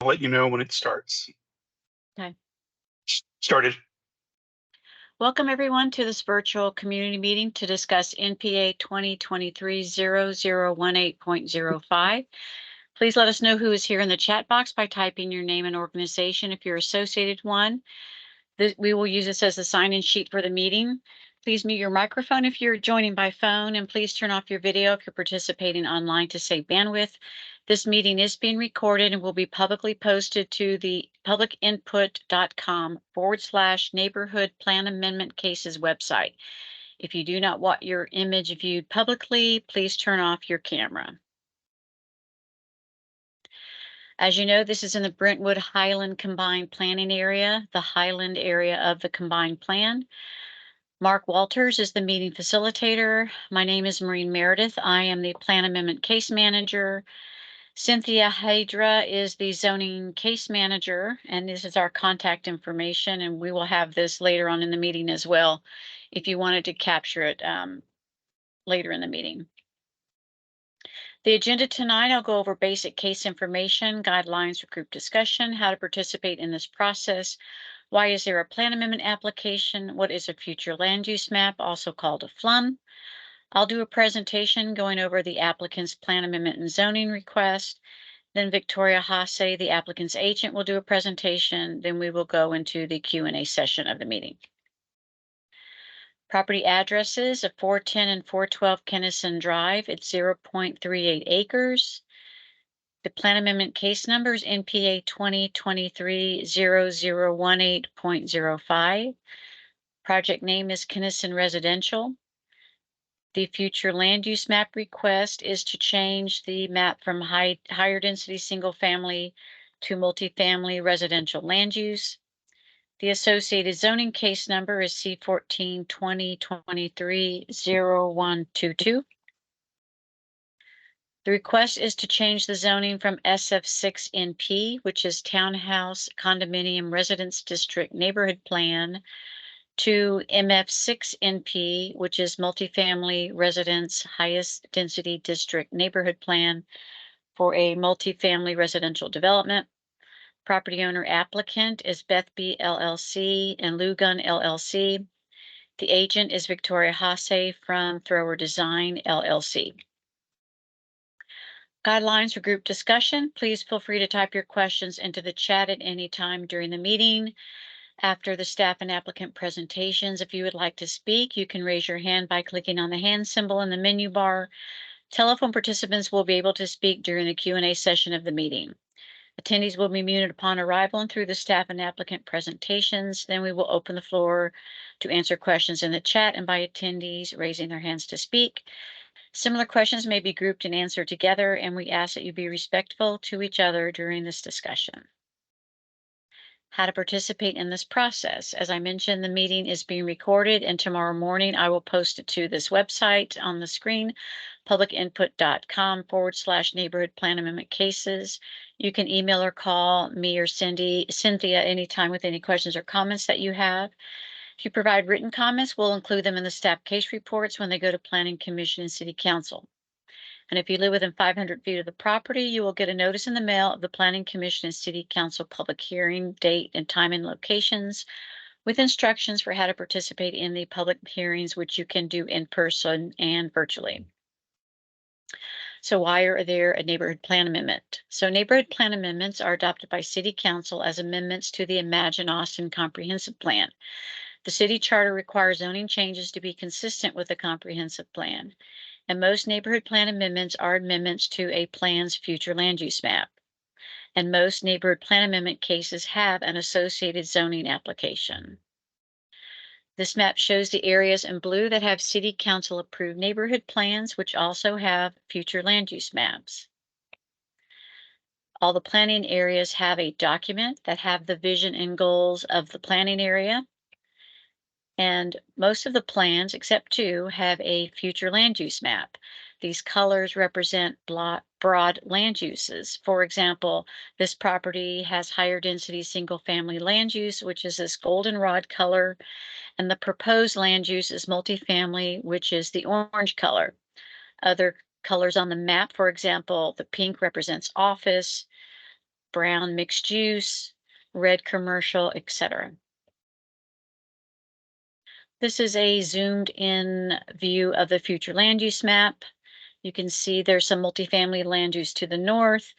let you know when it starts. Okay. Started. Welcome everyone to this virtual community meeting to discuss NPA 2023-0018.05. Please let us know who is here in the chat box by typing your name and organization if you're associated one. We will use this as a sign-in sheet for the meeting. Please mute your microphone if you're joining by phone, and please turn off your video if you're participating online to save bandwidth. This meeting is being recorded and will be publicly posted to the publicinput.com/neighborhood plan amendment cases website. If you do not want your image viewed publicly, please turn off your camera. As you know, this is in the Brentwood Highland Combined Planning Area, the Highland area of the combined plan. Mark Walters is the meeting facilitator. My name is Maureen Meredith. I am the Plan Amendment Case Manager. Cynthia Hydra is the Zoning Case Manager, and this is our contact information, and we will have this later on in the meeting as well if you wanted to capture it later in the meeting. The agenda tonight, I'll go over basic case information, guidelines for group discussion, how to participate in this process, why is there a plan amendment application, what is a future land use map, also called a FLUM. I'll do a presentation going over the applicant's plan amendment and zoning request. Then Victoria Hasse, the applicant's agent, will do a presentation. Then we will go into the Q&A session of the meeting. Property addresses of 410 and 412 Kenniston Drive. It's 0.38 acres. The plan amendment case number is NPA 2023-0018.05. Project name is Kenniston Residential. The future land use map request is to change the map from higher density single family to multifamily residential land use. The associated zoning case number is C14 2023-0122. The request is to change the zoning from SF6 NP, which is Townhouse Condominium Residence District Neighborhood Plan, to MF6 NP, which is Multifamily Residence Highest Density District Neighborhood Plan for a multifamily residential development. Property owner applicant is Bethby LLC and Lugun LLC. The agent is Victoria Hasse from Thrower Design LLC. Guidelines for group discussion. Please feel free to type your questions into the chat at any time during the meeting. After the staff and applicant presentations, if you would like to speak, you can raise your hand by clicking on the hand symbol in the menu bar. Telephone participants will be able to speak during the Q&A session of the meeting. Attendees will be muted upon arrival and through the staff and applicant presentations. Then we will open the floor to answer questions in the chat and by attendees raising their hands to speak. Similar questions may be grouped and answered together, and we ask that you be respectful to each other during this discussion. How to participate in this process. As I mentioned, the meeting is being recorded, and tomorrow morning I will post it to this website on the screen, publicinput.com/neighborhood plan amendment cases. You can email or call me or Cynthia anytime with any questions or comments that you have. If you provide written comments, we'll include them in the staff case reports when they go to Planning Commission and City Council. And if you live within 500 feet of the property, you will get a notice in the mail of the Planning Commission and City Council public hearing date and time and locations with instructions for how to participate in the public hearings, which you can do in person and virtually. So why are there a neighborhood plan amendment? So neighborhood plan amendments are adopted by City Council as amendments to the Imagine Austin Comprehensive Plan. The city charter requires zoning changes to be consistent with the comprehensive plan, and most neighborhood plan amendments are amendments to a plan's future land use map. And most neighborhood plan amendment cases have an associated zoning application. This map shows the areas in blue that have City Council approved neighborhood plans, which also have future land use maps. All the planning areas have a document that have the vision and goals of the planning area. And most of the plans, except two, have a future land use map. These colors represent broad land uses. For example, this property has higher density single family land use, which is this goldenrod color, and the proposed land use is multifamily, which is the orange color. Other colors on the map, for example, the pink represents office, brown mixed use, red commercial, etc. This is a zoomed in view of the future land use map. You can see there's some multifamily land use to the north.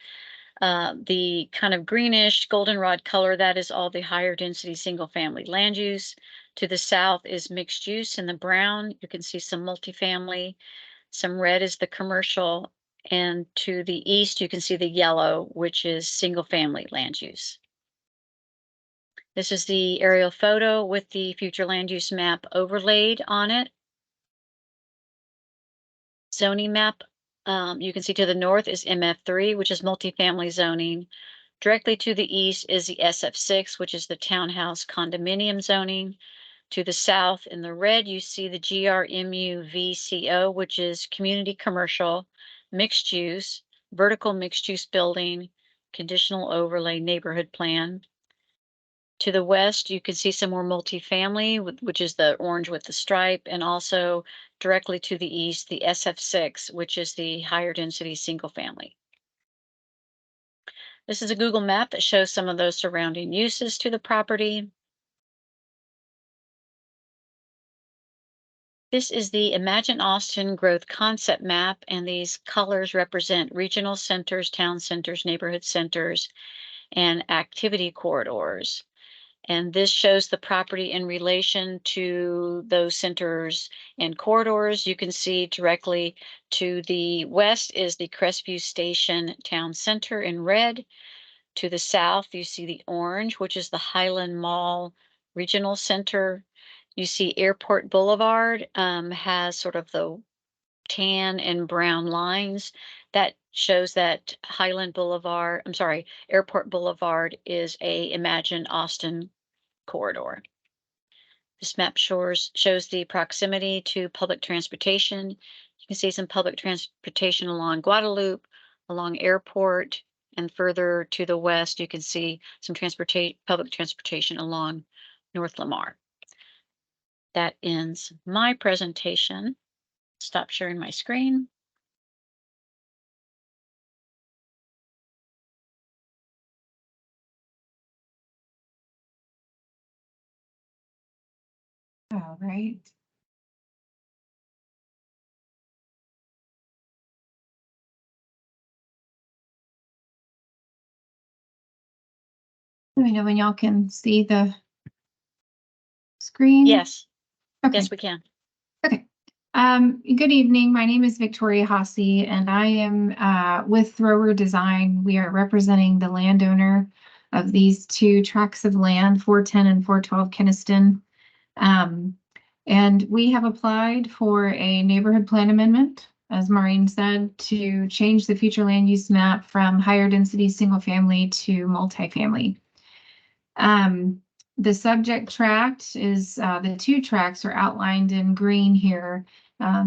The kind of greenish goldenrod color, that is all the higher density single family land use. To the south is mixed use. In the brown, you can see some multifamily. Some red is the commercial. And to the east, you can see the yellow, which is single family land use. This is the aerial photo with the future land use map overlaid on it. Zoning map, you can see to the north is MF3, which is multifamily zoning. Directly to the east is the SF6, which is the townhouse condominium zoning. To the south in the red, you see the GRMU-VCO, which is community commercial, mixed use, vertical mixed use building, conditional overlay neighborhood plan. To the west, you can see some more multifamily, which is the orange with the stripe, and also directly to the east, the SF6, which is the higher density single family. This is a Google map that shows some of those surrounding uses to the property. This is the Imagine Austin Growth Concept Map, and these colors represent regional centers, town centers, neighborhood centers, and activity corridors. And this shows the property in relation to those centers and corridors. You can see directly to the west is the Crestview Station Town Center in red. To the south, you see the orange, which is the Highland Mall Regional Center. You see Airport Boulevard has sort of the tan and brown lines. That shows that Airport Boulevard is a Imagine Austin corridor. This map shows the proximity to public transportation. You can see some public transportation along Guadalupe, along Airport, and further to the west, you can see some public transportation along North Lamar. That ends my presentation. Stop sharing my screen. All right. Let me know when y'all can see the screen. Yes. Okay. Yes, we can. Okay. Good evening. My name is Victoria Hasse, and I am with Thrower Design. We are representing the landowner of these two tracts of land, 410 and 412 Kenniston. And we have applied for a neighborhood plan amendment, as Maureen said, to change the future land use map from higher density single family to multifamily. The subject tract is the two tracts are outlined in green here.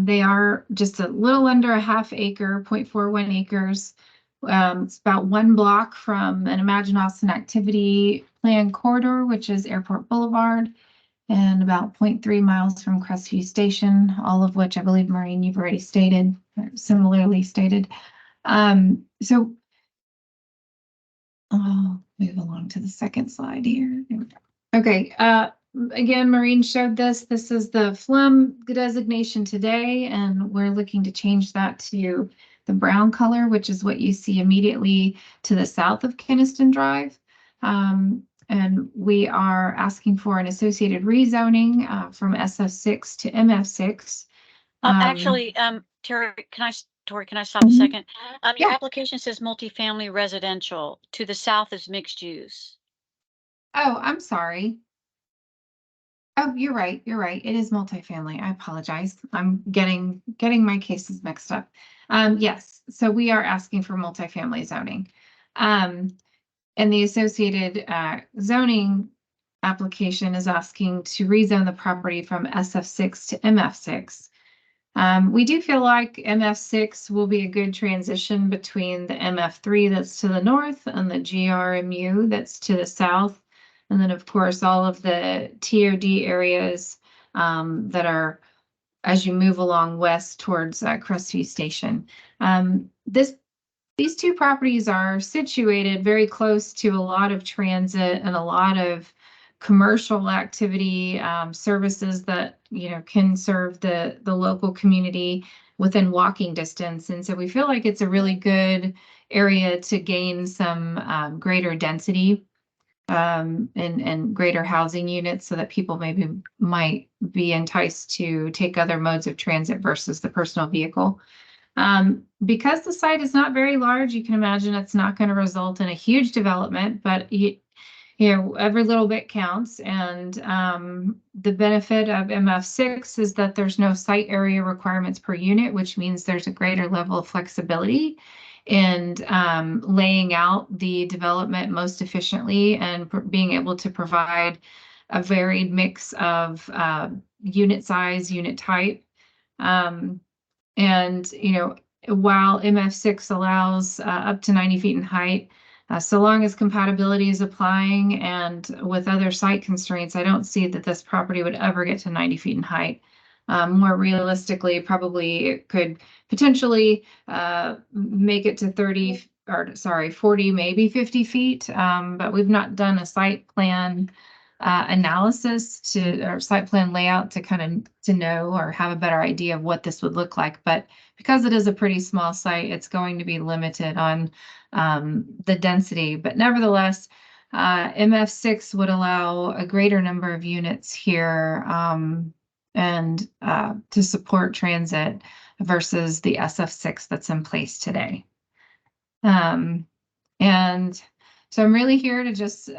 They are just a little under a half acre, 0.41 acres. It's about 1 block from an Imagine Austin activity plan corridor, which is Airport Boulevard, and about 0.3 miles from Crestview Station, all of which I believe, Maureen, you've already stated, similarly stated. So I'll move along to the second slide here. Okay, again, Maureen showed this. This is the FLUM designation today, and we're looking to change that to the brown color, which is what you see immediately to the south of Kenniston Drive. And we are asking for an associated rezoning from SF6 to MF6. Actually, Tori, can I stop a second? Your Yeah. application says multifamily residential. To the south is mixed use. Oh, I'm sorry. Oh, you're right. You're right. It is multifamily. I apologize. I'm getting my cases mixed up. Yes, so we are asking for multifamily zoning. And the associated zoning application is asking to rezone the property from SF6 to MF6. We do feel like MF6 will be a good transition between the MF3 that's to the north and the GRMU that's to the south. And then, of course, all of the TOD areas that are as you move along west towards Crestview Station. This These two properties are situated very close to a lot of transit and a lot of commercial activity, services that, can serve the local community within walking distance. And so we feel like it's a really good area to gain some greater density and greater housing units so that people maybe might be enticed to take other modes of transit versus the personal vehicle. Because the site is not very large, you can imagine it's not going to result in a huge development, but every little bit counts. And the benefit of MF6 is that there's no site area requirements per unit, which means there's a greater level of flexibility in laying out the development most efficiently and being able to provide a varied mix of unit size, unit type. And, while MF6 allows up to 90 feet in height, so long as compatibility is applying and with other site constraints, I don't see that this property would ever get to 90 feet in height. More realistically, probably it could potentially make it to 40, maybe 50 feet. But we've not done a site plan analysis or site plan layout to know or have a better idea of what this would look like. But because it is a pretty small site, it's going to be limited on the density. But nevertheless, MF6 would allow a greater number of units here and to support transit versus the SF6 that's in place today. And so I'm really here to just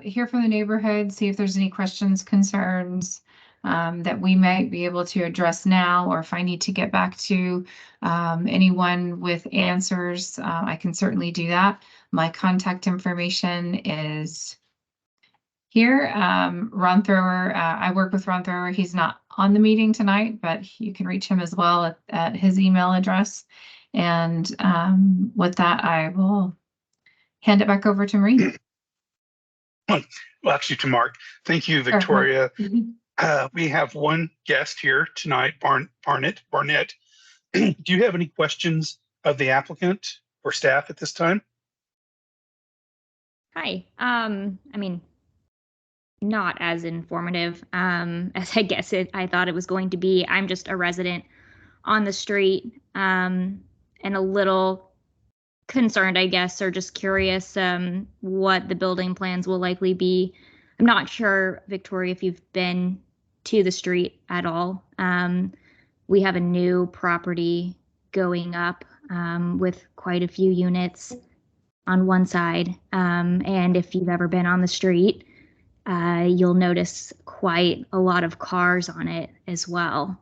hear from the neighborhood, see if there's any questions, concerns that we might be able to address now, or if I need to get back to anyone with answers, I can certainly do that. My contact information is here. Ron Thrower, I work with Ron Thrower. He's not on the meeting tonight, but you can reach him as well at his email address. And with that, I will hand it back over to Marie. Well, actually to Mark. Thank you, Victoria. We have one guest here tonight, Barnett. Do you have any questions of the applicant or staff at this time? Hi. I mean, not as informative as I guess I thought it was going to be. I'm just a resident on the street and a little concerned, I guess, or just curious what the building plans will likely be. I'm not sure, Victoria, if you've been to the street at all. We have a new property going up with quite a few units on one side. And if you've ever been on the street, you'll notice quite a lot of cars on it as well.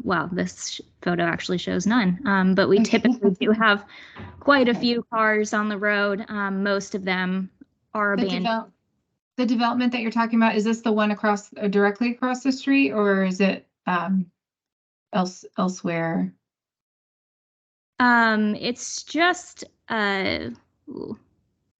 Well, this photo actually shows none, but we typically do have quite a few cars on the road. Most of them are abandoned. The development that you're talking about, is this the one directly across the street, or is it elsewhere? It's just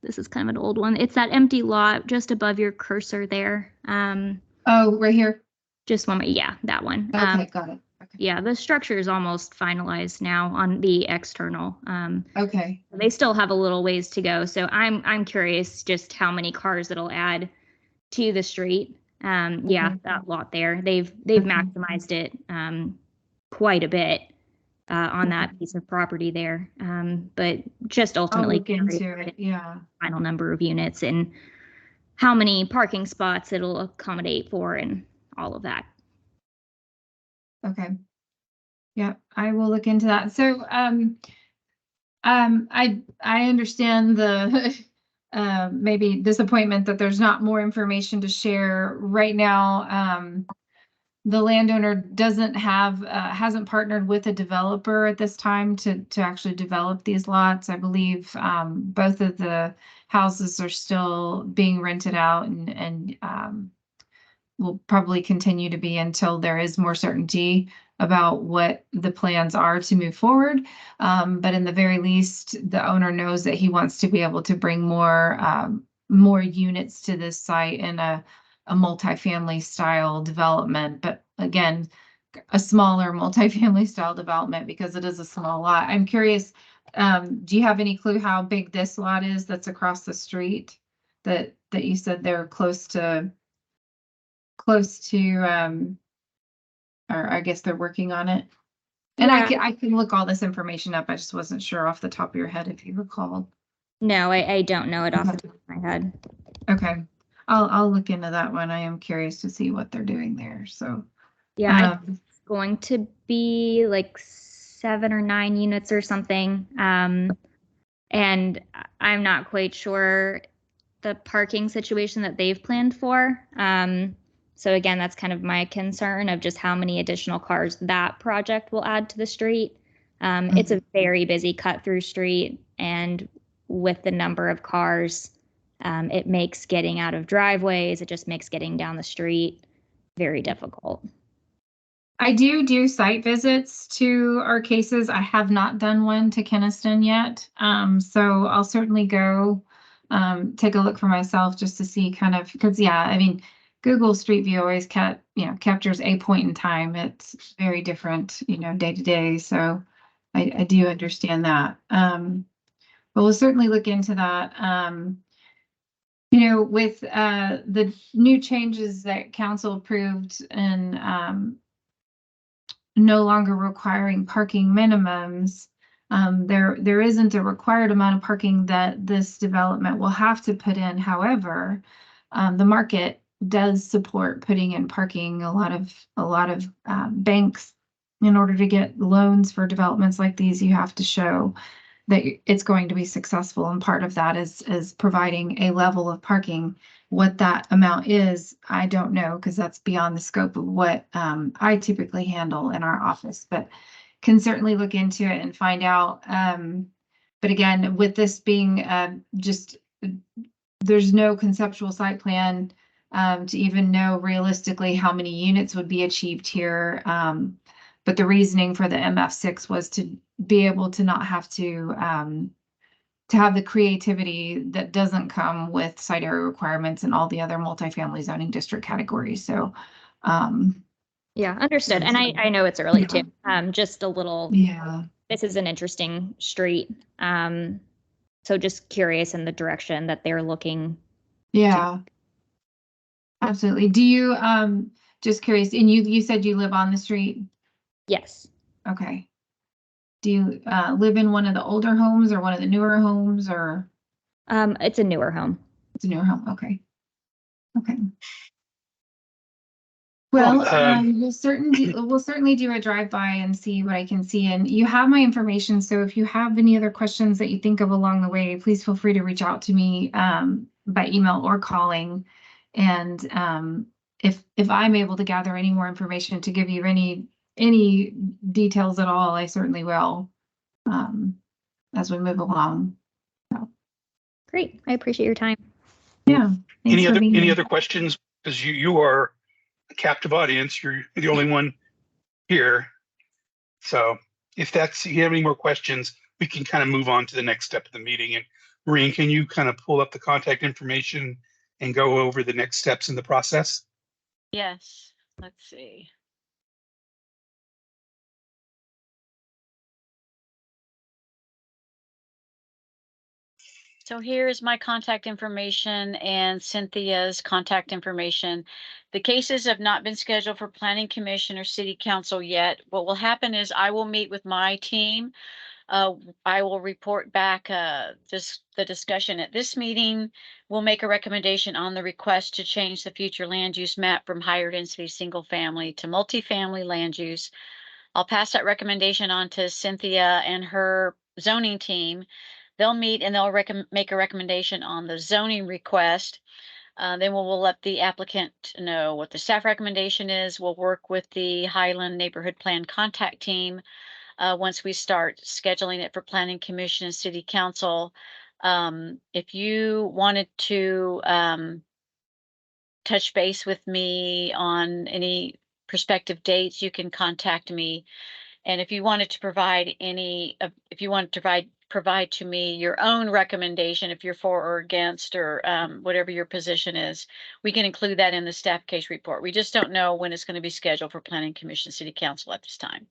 this is kind of an old one. It's that empty lot just above your cursor there. Oh, right here. Just one, yeah, that one. Okay, got it. Okay. Yeah, the structure is almost finalized now on the external. Okay. They still have a little ways to go, so I'm curious just how many cars it'll add to the street. Yeah, that lot there. They've maximized it quite a bit on that piece of property there. But just ultimately final number of units and how many parking spots it'll accommodate for and all of that. Okay. Yeah, I will look into that. So I understand the maybe disappointment that there's not more information to share right now. The landowner hasn't partnered with a developer at this time to actually develop these lots. I believe both of the houses are still being rented out and will probably continue to be until there is more certainty about what the plans are to move forward. But in the very least, the owner knows that he wants to be able to bring more units to this site in a multifamily style development. But again, a smaller multifamily style development because it is a small lot. I'm curious, do you have any clue how big this lot is that's across the street? That you said they're close to, or I guess they're working on it. And Yeah. I can look all this information up. I just wasn't sure off the top of your head if you recalled. No, I don't know it off the top of my head. Okay. I'll look into that one. I am curious to see what they're doing there. So Yeah, I think it's going to be like 7 or 9 units or something. And I'm not quite sure the parking situation that they've planned for. So again, that's kind of my concern of just how many additional cars that project will add to the street. It's a very busy cut through street, and with the number of cars, it makes getting out of driveways, it just makes getting down the street very difficult. I do site visits to our cases. I have not done one to Kenniston yet. So I'll certainly go take a look for myself just to see kind of, because yeah, I mean, Google Street View always captures a point in time. It's very different, day to day. So I do understand that. But we'll certainly look into that. With the new changes that council approved and no longer requiring parking minimums, there isn't a required amount of parking that this development will have to put in. However, the market does support putting in parking. A lot of banks, in order to get loans for developments like these, you have to show that it's going to be successful, and part of that is providing a level of parking. What that amount is, I don't know, because that's beyond the scope of what I typically handle in our office, but can certainly look into it and find out. But again, with this being there's no conceptual site plan to even know realistically how many units would be achieved here. But the reasoning for the MF6 was to be able to not have to have the creativity that doesn't come with site area requirements and all the other multifamily zoning district categories. So, yeah, understood. And I know it's early too. Just a little. Yeah. This is an interesting street. So just curious in the direction that they're looking. Yeah. Absolutely. Do you just curious? And you said you live on the street? Yes. Okay. Do you live in one of the older homes or one of the newer homes, or? It's a newer home. It's a newer home. Okay. Okay. Well, we'll certainly do a drive-by and see what I can see. And you have my information, so if you have any other questions that you think of along the way, please feel free to reach out to me by email or calling. And if I'm able to gather any more information to give you any details at all, I certainly will as we move along. So. Great. I appreciate your time. Yeah. Any other questions? Because you are a captive audience. You're the only one here. So if you have any more questions, we can kind of move on to the next step of the meeting. And Maureen, can you kind of pull up the contact information and go over the next steps in the process? Yes. Let's see. So here is my contact information and Cynthia's contact information. The cases have not been scheduled for Planning Commission or City Council yet. What will happen is I will meet with my team. I will report back the discussion at this meeting. We'll make a recommendation on the request to change the future land use map from higher density single family to multifamily land use. I'll pass that recommendation on to Cynthia and her zoning team. They'll meet and they'll make a recommendation on the zoning request. Then we'll let the applicant know what the staff recommendation is. We'll work with the Highland Neighborhood Plan contact team once we start scheduling it for Planning Commission and City Council. If you wanted to touch base with me on any prospective dates, you can contact me. And if you wanted to provide provide to me your own recommendation, if you're for or against, or whatever your position is, we can include that in the staff case report. We just don't know when it's going to be scheduled for Planning Commission, City Council at this time.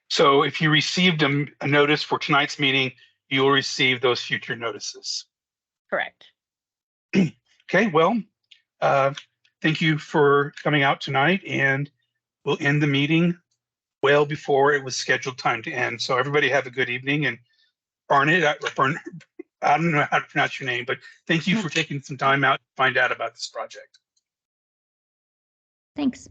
So if you received a notice for tonight's meeting, you will receive those future notices. Correct. Okay, well, thank you for coming out tonight, and we'll end the meeting well before it was scheduled time to end. So everybody have a good evening, and Barnett, I don't know how to pronounce your name, but thank you for taking some time out to find out about this project. Thanks.